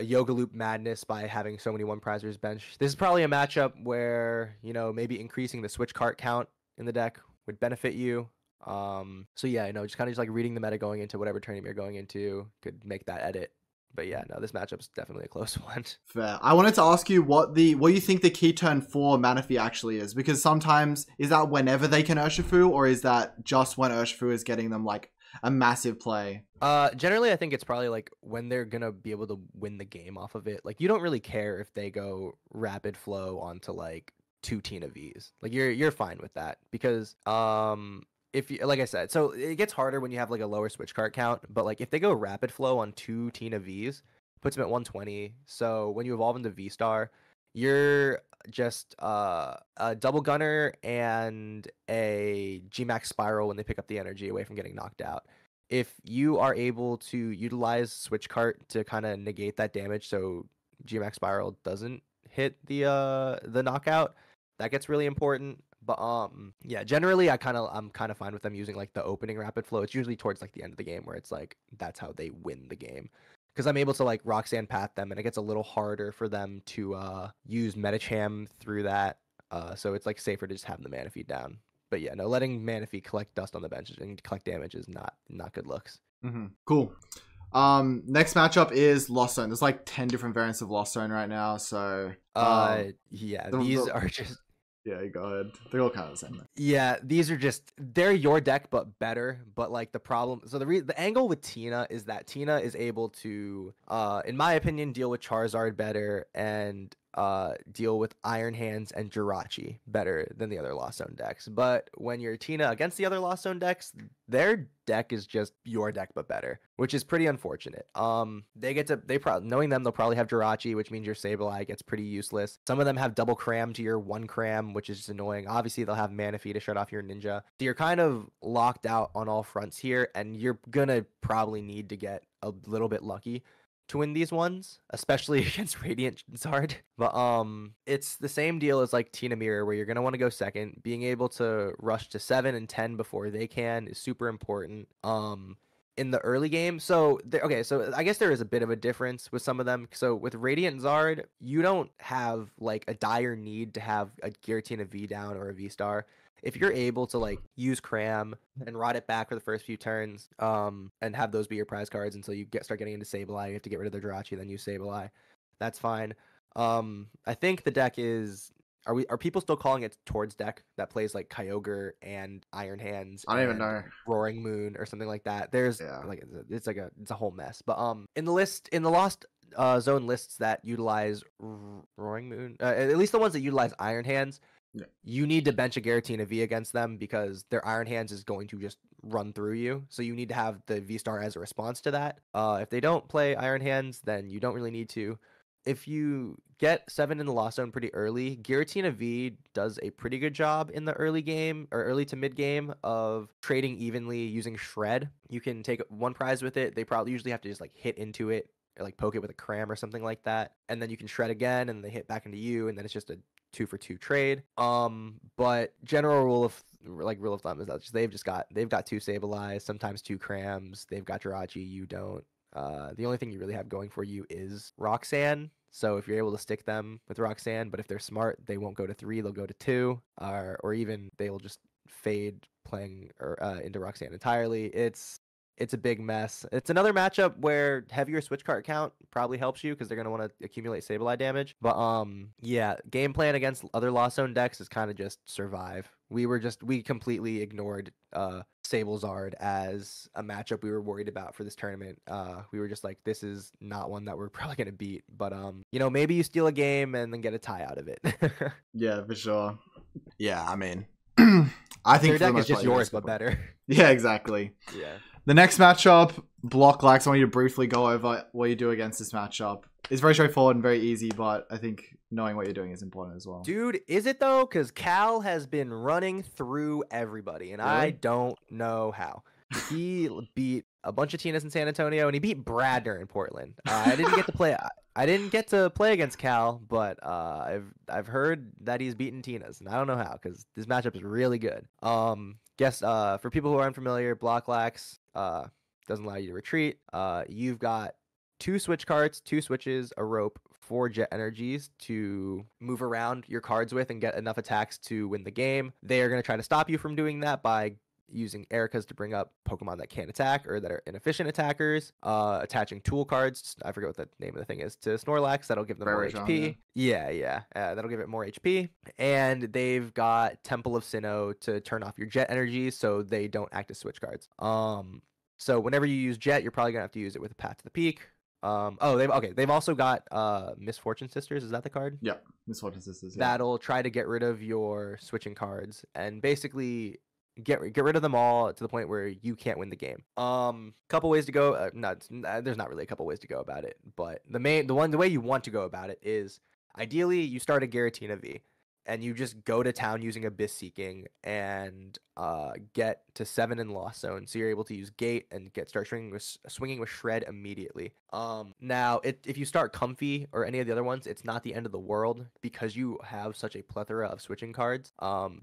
Yoga Loop madness by having so many one prizers bench. This is probably a matchup where, you know, maybe increasing the switch cart count in the deck would benefit you. So yeah, just kind of just like reading the meta going into whatever tournament you're going into could make that edit. But yeah, no, this matchup's definitely a close one. Fair. I wanted to ask you what you think the key turn for Manaphy actually is, because sometimes is that whenever they can Urshifu, or is that just when Urshifu is getting them like a massive play? Generally I think it's probably like when they're gonna be able to win the game off of it. Like you don't really care if they go rapid flow onto like 2 Tina Vs. Like you're fine with that because if you, like I said, so it gets harder when you have like a lower switch cart count, but like if they go rapid flow on 2 Tina Vs, puts them at 120. So when you evolve into V-Star, you're just a double gunner and a G-Max spiral when they pick up the energy away from getting knocked out. If you are able to utilize switch cart to kind of negate that damage, so G-Max spiral doesn't hit the knockout, that gets really important. But yeah, generally I'm kind of fine with them using like the opening rapid flow. It's usually towards like the end of the game where it's like that's how they win the game, because I'm able to like Roxanne path them, and it gets a little harder for them to use Metacham through that. So it's like safer to just have the mana feed down. But yeah, no, letting mana feed collect dust on the bench and collect damage is not good looks. Cool. Next matchup is Lost Zone. There's like 10 different variants of Lost Zone right now, so yeah, these are just. Yeah, go ahead. They're all kind of the same. Yeah, these are just, they're your deck, but better. But like the problem, so the angle with Tina is that Tina is able to, in my opinion, deal with Charizard better and deal with Iron Hands and Jirachi better than the other Lost Zone decks. But when you're Tina against the other Lost Zone decks, their deck is just your deck but better, which is pretty unfortunate. Knowing them, they'll probably have Jirachi, which means your Sableye gets pretty useless. Some of them have double cram to your 1 cram, which is just annoying. Obviously, they'll have Manaphy to shut off your Ninja. So you're kind of locked out on all fronts here, and you're gonna probably need to get a little bit lucky to win these ones, especially against Radiant Zard. But it's the same deal as like Tina Mirror, where you're gonna want to go second. Being able to rush to 7 and 10 before they can is super important. In the early game, so I guess there is a bit of a difference with some of them. So with Radiant Zard, you don't have like a dire need to have a Giratina V down or a V-Star. If you're able to like use Cram and rot it back for the first few turns, and have those be your prize cards until you start getting into Sableye, you have to get rid of the Jirachi, then use Sableye. That's fine. I think the deck is. Are people still calling it Towards deck that plays like Kyogre and Iron Hands? I don't even know. Roaring Moon or something like that. There's like it's a whole mess. But in the Lost Zone lists that utilize Roaring Moon, at least the ones that utilize Iron Hands, you need to bench a Giratina V against them because their Iron Hands is going to just run through you. So you need to have the V-Star as a response to that. If they don't play Iron Hands, then you don't really need to. If you get 7 in the Lost Zone pretty early, Giratina V does a pretty good job in the early game or early to mid game of trading evenly using Shred. You can take 1 prize with it. They probably usually have to just like hit into it or like poke it with a Cram or something like that. And then you can Shred again and they hit back into you, and then it's just a 2-for-2 trade. But general rule of thumb is that they've got 2 Sableyes, sometimes 2 Crams. They've got Jirachi, you don't. The only thing you really have going for you is Roxanne. So if you're able to stick them with Roxanne, but if they're smart, they won't go to 3, they'll go to 2, or even they will just fade playing into Roxanne entirely. It's a big mess. It's another matchup where heavier switch card count probably helps you because they're gonna want to accumulate Sableye damage. But yeah, game plan against other Lost Zone decks is kind of just survive. We completely ignored Sablezard as a matchup we were worried about for this tournament. We were just like, this is not one that we're probably gonna beat. But maybe you steal a game and then get a tie out of it. Yeah, for sure. Yeah, I mean, I think their deck is just yours, but better. Yeah, exactly. Yeah. The next matchup, Block Lax. I want you to briefly go over what you do against this matchup. It's very straightforward and very easy, but I think knowing what you're doing is important as well. Dude, is it though? Because Cal has been running through everybody, and really? I don't know how. He beat a bunch of Tinas in San Antonio, and he beat Bradner in Portland. I didn't get to play. I didn't get to play against Cal, but I've heard that he's beaten Tinas, and I don't know how because this matchup is really good. guess for people who are unfamiliar, Block Lax doesn't allow you to retreat. You've got 2 switch cards, 2 switches, a rope, 4 jet energies to move around your cards with and get enough attacks to win the game. They are going to try to stop you from doing that by using Ericas to bring up Pokemon that can't attack or that are inefficient attackers, attaching tool cards, I forget what the name of the thing is, to Snorlax. That'll give them more HP. Yeah. That'll give it more HP. And they've got Temple of Sinnoh to turn off your jet energies so they don't act as switch cards. So whenever you use jet, you're probably gonna have to use it with a Path to the Peak. They've also got Misfortune Sisters. Is that the card? Yep, Misfortune Sisters. Yeah. That'll try to get rid of your switching cards and basically get rid of them all to the point where you can't win the game. Couple ways to go. There's not really a couple ways to go about it, but the way you want to go about it is ideally you start a Giratina V and you just go to town using Abyss Seeking and get to 7 in Lost Zone, so you're able to use Gate and start swinging with Shred immediately. Now, if you start Comfy or any of the other ones, it's not the end of the world because you have such a plethora of switching cards.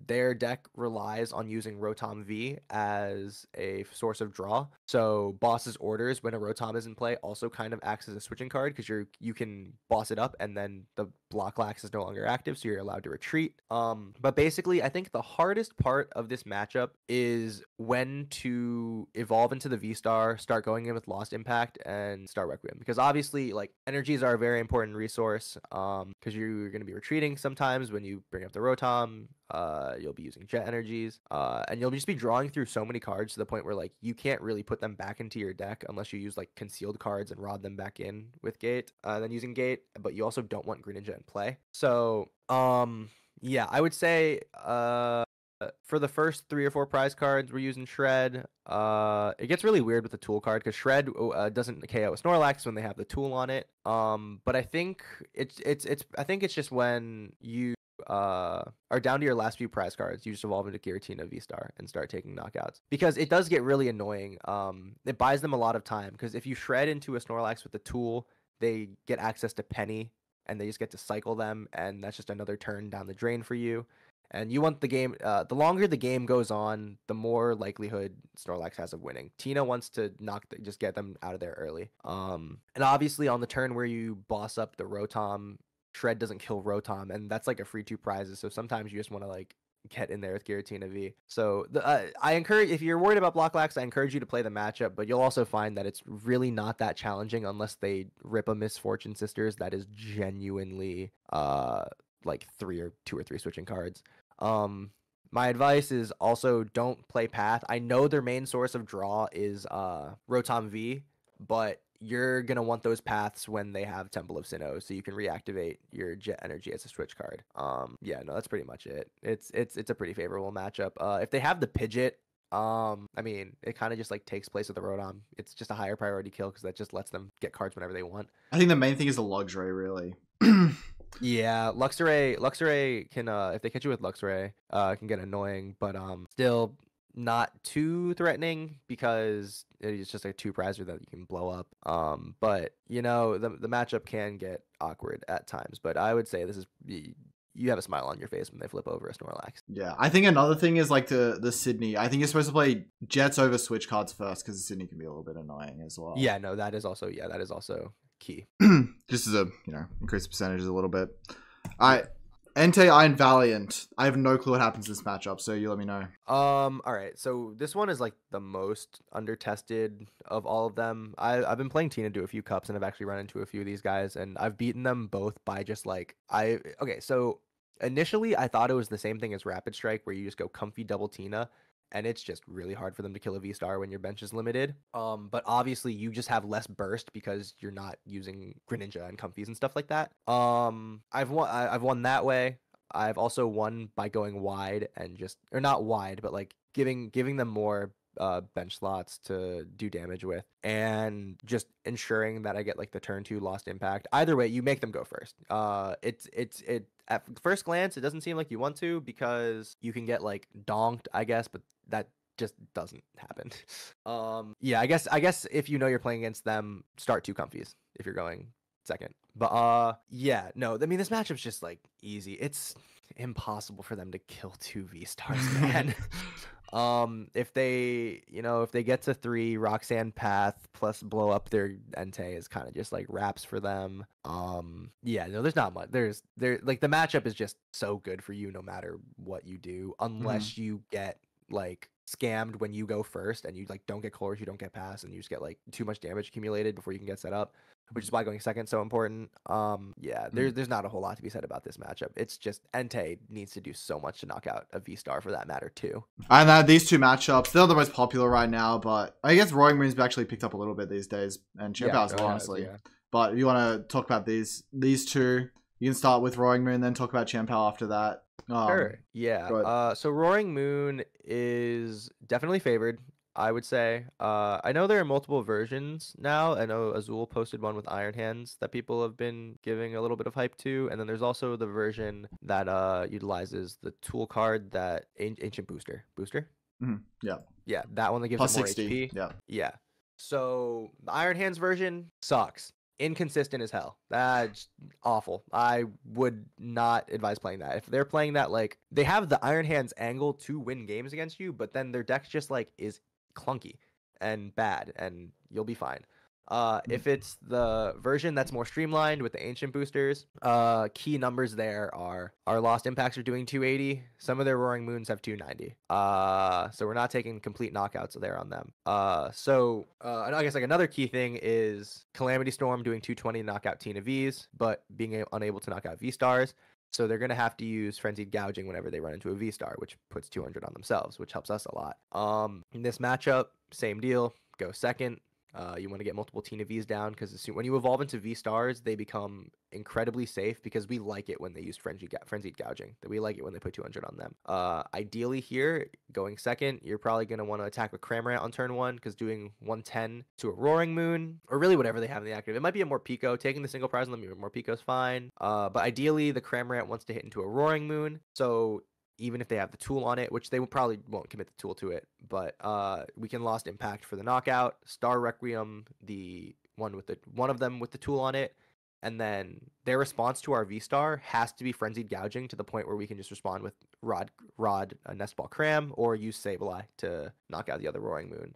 Their deck relies on using Rotom V as a source of draw, so Boss's Orders, when a Rotom is in play, also kind of acts as a switching card because you can boss it up and then the Block Lax is no longer active, so you're allowed to retreat. But basically, I think the hardest part of this matchup is when to evolve into the V-Star, start going in with Lost Impact, and start Requiem. Because obviously, like, energies are a very important resource, because you're going to be retreating sometimes when you bring up the Rotom. You'll be using jet energies, and you'll just be drawing through so many cards to the point where, like, you can't really put them back into your deck unless you use, like, concealed cards and rod them back in with Gate, then using Gate, but you also don't want Greninja in play. So, yeah, I would say, for the first 3 or 4 prize cards, we're using Shred. It gets really weird with the tool card because Shred doesn't KO a Snorlax when they have the tool on it. But I think it's just when you are down to your last few prize cards, you just evolve into Giratina VSTAR and start taking knockouts because it does get really annoying. It buys them a lot of time because if you Shred into a Snorlax with the tool, they get access to Penny and they just get to cycle them, and that's just another turn down the drain for you. And you want the game, the longer the game goes on, the more likelihood Snorlax has of winning. Tina wants to just get them out of there early. And obviously on the turn where you boss up the Rotom, Shred doesn't kill Rotom, and that's like a free 2 prizes. So sometimes you just want to like get in there with Giratina V. So I encourage, if you're worried about Block Lax, I encourage you to play the matchup, but you'll also find that it's really not that challenging unless they rip a Misfortune Sisters that is genuinely like 2 or 3 switching cards. My advice is also don't play Path. I know their main source of draw is Rotom V, but you're gonna want those paths when they have Temple of Sinnoh, so you can reactivate your Jet Energy as a switch card. Yeah, no, that's pretty much it. It's a pretty favorable matchup. If they have the Pidgeot, I mean, it kind of just like takes place of the Rotom. It's just a higher priority kill because that just lets them get cards whenever they want. I think the main thing is the Luxray, really. Yeah, Luxray can if they catch you with Luxray, can get annoying, but still not too threatening because it's just a 2 prizer that you can blow up. But you know, the matchup can get awkward at times, but I would say this is, you have a smile on your face when they flip over a Snorlax. Yeah, I think another thing is like the Sydney. I think you're supposed to play Jets over switch cards first because the Sydney can be a little bit annoying as well. Yeah, no, that is also key. Just as a, increase the percentages a little bit. Entei, Iron Valiant. I have no clue what happens in this matchup, so you let me know. All right. So this one is like the most undertested of all of them. I've been playing Tina do a few cups, and I've actually run into a few of these guys, and I've beaten them both by just like okay. So initially, I thought it was the same thing as Rapid Strike, where you just go Comfy double Tina. And it's just really hard for them to kill a V-Star when your bench is limited. But obviously you just have less burst because you're not using Greninja and Comfies and stuff like that. I've won that way. I've also won by going wide and or not wide, but like giving them more bench slots to do damage with, and just ensuring that I get like the turn 2 Lost Impact. Either way, you make them go first. It at first glance, it doesn't seem like you want to because you can get like donked, I guess, but that just doesn't happen. Yeah, I guess if you know you're playing against them, start 2 Comfies if you're going second. But yeah, no, I mean, this matchup's just like easy. It's impossible for them to kill 2 V-Stars, man. If they, if they get to 3, Roxanne Path plus blow up their Entei is kind of just like wraps for them. Yeah, no, there's not much. There like the matchup is just so good for you no matter what you do, unless you get like scammed when you go first and you like don't get cores, you don't get pass, and you just get like too much damage accumulated before you can get set up, which is why going second so important. Yeah, there's not a whole lot to be said about this matchup. It's just Entei needs to do so much to knock out a V-Star for that matter too. And these two matchups, they're the most popular right now, but I guess Roaring Moon's actually picked up a little bit these days, and Chien Pao as well, honestly. Yeah. But if you want to talk about these two, you can start with Roaring Moon, then talk about Chien Pao after that. Sure. Yeah. So Roaring Moon is definitely favored, I would say. I know there are multiple versions now. I know Azul posted one with Iron Hands that people have been giving a little bit of hype to, and then there's also the version that utilizes the tool card that Ancient Booster. Yeah. Yeah, that one that gives plus it more 60. HP. Yeah. Yeah. So the Iron Hands version sucks. Inconsistent as hell. That's awful. I would not advise playing that. If they're playing that, like, they have the Iron Hands angle to win games against you, but then their deck just like is clunky and bad, and you'll be fine. If it's the version that's more streamlined with the ancient boosters, key numbers there are our lost impacts are doing 280. Some of their roaring moons have 290. So we're not taking complete knockouts there on them. And I guess like another key thing is Calamity Storm doing 220 to knock out Tina Vs, but being unable to knock out V stars. So they're going to have to use Frenzied Gouging whenever they run into a V-Star, which puts 200 on themselves, which helps us a lot. In this matchup, same deal. Go second. You want to get multiple Tina Vs down because when you evolve into V-Stars, they become incredibly safe because we like it when they use Frenzied Gouging. We like it when they put 200 on them. Ideally here, going second, you're probably going to want to attack with Cramorant on turn 1 because doing 110 to a Roaring Moon, or really whatever they have in the active, it might be a more Pico. Taking the single prize on them, more Pico is fine. But ideally, the Cramorant wants to hit into a Roaring Moon, so even if they have the tool on it, which they probably won't commit the tool to it, but we can Lost Impact for the knockout, Star Requiem, one of them with the tool on it, and then their response to our V-Star has to be Frenzied Gouging to the point where we can just respond with Rod, Nest Ball Cram, or use Sableye to knock out the other Roaring Moon.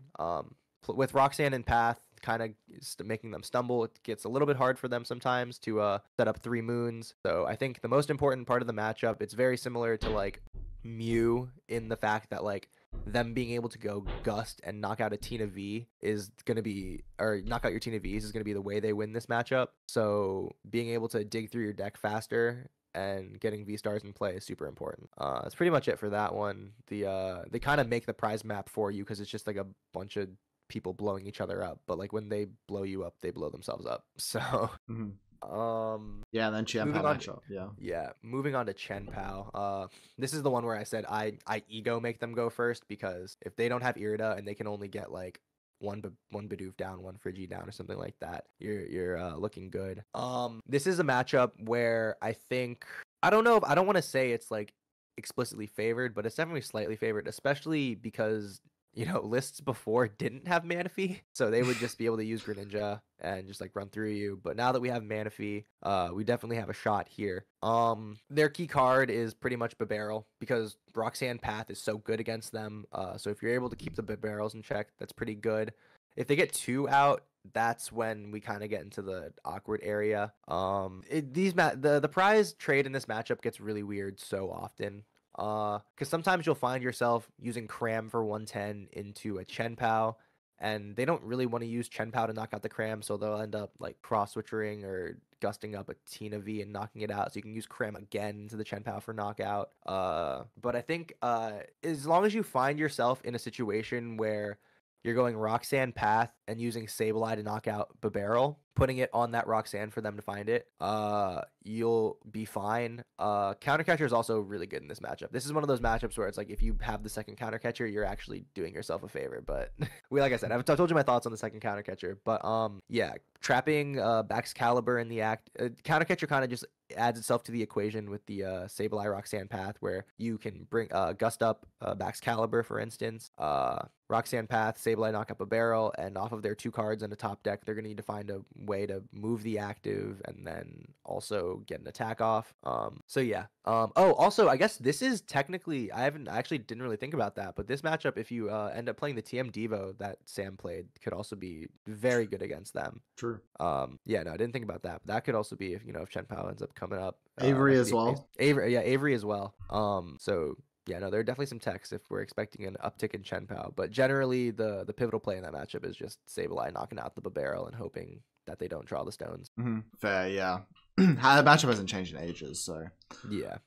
With Roxanne and Path kind of making them stumble, it gets a little bit hard for them sometimes to set up 3 moons. So I think the most important part of the matchup, it's very similar to like Mew in the fact that like them being able to go Gust and knock out a Tina V is going to be, or knock out your Tina Vs is going to be the way they win this matchup. So being able to dig through your deck faster and getting V-Stars in play is super important. That's pretty much it for that one. They kind of make the prize map for you because it's just like a bunch of people blowing each other up, but like when they blow you up, they blow themselves up. So yeah, and then Chien Pao matchup. Yeah, moving on to Chien Pao. This is the one where I said I ego make them go first, because if they don't have Irida and they can only get like one Bidoof down, one Friggy down, or something like that, you're looking good. This is a matchup where I think, I don't want to say it's like explicitly favored, but it's definitely slightly favored, especially because lists before didn't have Manaphy, so they would just be able to use Greninja and just like run through you. But now that we have Manaphy, we definitely have a shot here. Their key card is pretty much Bibarel, because Roxanne Path is so good against them. So if you're able to keep the Bibarels in check, that's pretty good. If they get 2 out, that's when we kind of get into the awkward area. The prize trade in this matchup gets really weird so often. Because sometimes you'll find yourself using Cram for 110 into a Chien Pao, and they don't really want to use Chien Pao to knock out the Cram, so they'll end up like cross-switchering or gusting up a Tina V and knocking it out, so you can use Cram again into the Chien Pao for knockout. But I think as long as you find yourself in a situation where you're going Roxanne Path and using Sableye to knock out Bibarel, putting it on that Roxanne for them to find it, you'll be fine. Countercatcher is also really good in this matchup. This is one of those matchups where it's like if you have the second Countercatcher, you're actually doing yourself a favor. But like I said, I've told you my thoughts on the second Countercatcher. But yeah, trapping Baxcalibur in the act, Countercatcher kind of just adds itself to the equation with the Sableye Roxanne path, where you can bring Gust up Max Caliber, for instance, Roxanne path, Sableye knock up a barrel, and off of their 2 cards in the top deck, they're gonna need to find a way to move the active and then also get an attack off. So yeah. Oh, also, I guess this is technically, I actually didn't really think about that, but this matchup, if you end up playing the TM Devo that Sam played, could also be very good against them. True. Yeah, no, I didn't think about that. But that could also be if if Chen Pao ends up coming up. Avery as well. Avery, yeah, Avery as well. So yeah, no, there are definitely some techs if we're expecting an uptick in Chen Pao. But generally, the pivotal play in that matchup is just Sableye knocking out the barrel and hoping that they don't draw the stones. Fair, yeah. The matchup hasn't changed in ages, so yeah.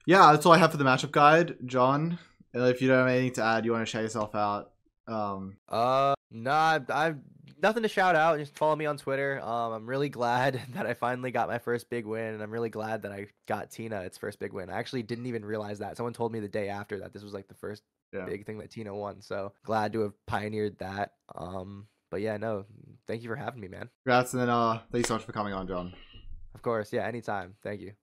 That's all I have for the matchup guide. John, if you don't have anything to add, you want to shout yourself out? Nah, I've nothing to shout out. Just follow me on Twitter. I'm really glad that I finally got my first big win, and I'm really glad that I got Tina its first big win. I actually didn't even realize that. Someone told me the day after that this was like the first big thing that Tina won. So glad to have pioneered that. But yeah, no, thank you for having me, man. Congrats, and then thanks so much for coming on, John. Of course, yeah, anytime. Thank you.